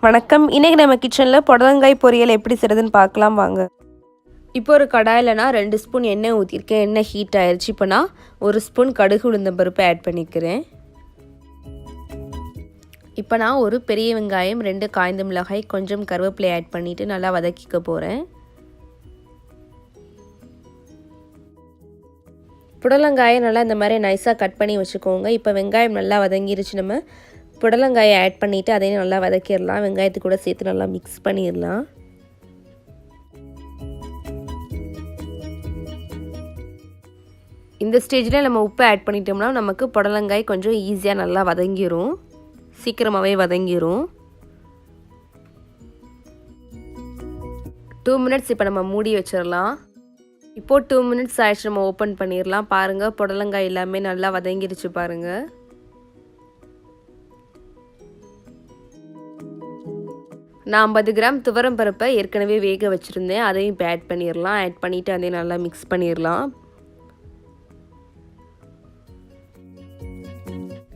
வணக்கம். இன்னைக்கு நம்ம கிச்சனில் புடலங்காய் பொரியல் எப்படி செய்கிறதுன்னு பார்க்கலாம் வாங்க. இப்போ ஒரு கடாயில் நான் 2 ஸ்பூன் எண்ணெய் ஊற்றிருக்கேன். எண்ணெய் ஹீட் ஆயிடுச்சு. இப்போ நான் 1 ஸ்பூன் கடுகு உளுந்தம் பருப்பு ஆட் பண்ணிக்கிறேன். இப்போ நான் ஒரு பெரிய வெங்காயம், 2 காய்ந்த மிளகாய், கொஞ்சம் கருவேப்பிலை ஆட் பண்ணிவிட்டு நல்லா வதக்கிக்க போகிறேன். புடலங்காயை நல்லா இந்த மாதிரி நைஸாக கட் பண்ணி வச்சுக்கோங்க. இப்போ வெங்காயம் நல்லா வதங்கிருச்சு. நம்ம புடலங்காயை ஆட் பண்ணிவிட்டு அதையும் நல்லா வதக்கிடலாம். வெங்காயத்து கூட சேர்த்து நல்லா மிக்ஸ் பண்ணிடலாம். இந்த ஸ்டேஜில் நம்ம உப்பு ஆட் பண்ணிட்டோம்னா நமக்கு புடலங்காய் கொஞ்சம் ஈஸியாக நல்லா வதங்கிடும், சீக்கிரமாகவே வதங்கிடும். 2 மினிட்ஸ் இப்போ நம்ம மூடி வச்சிடலாம். இப்போது 2 மினிட்ஸ் ஆயிடுச்சு, நம்ம ஓப்பன் பண்ணிடலாம். பாருங்கள், புடலங்காய் எல்லாமே நல்லா வதங்கிடுச்சு பாருங்கள். நான் 50 கிராம் துவரம் பருப்பை ஏற்கனவே வேக வச்சுருந்தேன். அதையும் இப்போ ஆட் பண்ணிடலாம். ஆட் பண்ணிவிட்டு அதையும் நல்லா மிக்ஸ் பண்ணிடலாம்.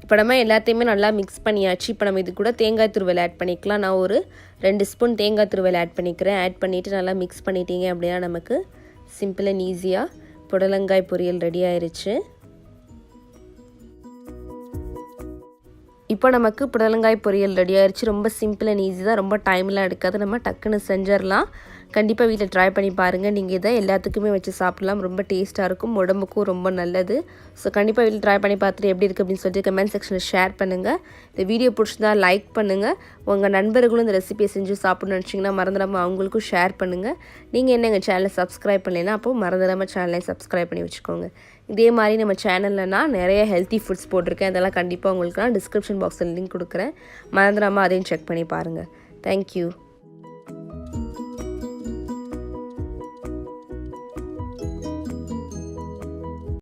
இப்போ நம்ம எல்லாத்தையுமே நல்லா மிக்ஸ் பண்ணியாச்சு. இப்போ நம்ம இது கூட தேங்காய் துருவல் ஆட் பண்ணிக்கலாம். நான் ஒரு 2 ஸ்பூன் தேங்காய் துருவல் ஆட் பண்ணிக்கிறேன். ஆட் பண்ணிவிட்டு நல்லா மிக்ஸ் பண்ணிட்டீங்க அப்படின்னா நமக்கு சிம்பிள் அண்ட் ஈஸியாக புடலங்காய் பொரியல் ரெடி ஆயிடுச்சு. இப்போ நமக்கு புடலங்காய் பொரியல் ரெடி ஆயிடுச்சு. ரொம்ப சிம்பிள் அண்ட் ஈஸி தான், ரொம்ப டைம்லாம் எடுக்காது, நம்ம டக்குன்னு செஞ்சிடலாம். கண்டிப்பாக வீட்டில் ட்ரை பண்ணி பாருங்கள். நீங்கள் இதை எல்லாத்துக்குமே வச்சு சாப்பிட்லாம். ரொம்ப டேஸ்ட்டாக இருக்கும், உடம்புக்கும் ரொம்ப நல்லது. ஸோ கண்டிப்பாக வீட்டில் ட்ரை பண்ணி பார்த்துட்டு எப்படி இருக்குது அப்படின்னு சொல்லிட்டு கமெண்ட் செக்ஷனில் ஷேர் பண்ணுங்கள். இந்த வீடியோ பிடிச்சிருந்தா லைக் பண்ணுங்கள். உங்கள் நண்பர்களும் இந்த ரெசிபியை செஞ்சு சாப்பிட்ணுன்னு நினச்சிங்கன்னா மறந்துடாமல் அவங்களுக்கும் ஷேர் பண்ணுங்கள். நீங்கள் என்ன எங்கள் சேனலை சப்ஸ்கிரைப் பண்ணலைன்னா அப்போது மறந்துடாமல் சேனலை சப்ஸ்கிரைப் பண்ணி வச்சுக்கோங்க. இதே மாதிரி நம்ம சேனலில் நான் நிறைய ஹெல்த்தி ஃபுட்ஸ் போட்டிருக்கேன். அதெல்லாம் கண்டிப்பாக உங்களுக்கு நான் டிஸ்கிரிப்ஷன் பாக்ஸில் லிங்க் கொடுக்குறேன். மறந்துடாமல் அதையும் செக் பண்ணி பாருங்கள். தேங்க்யூ.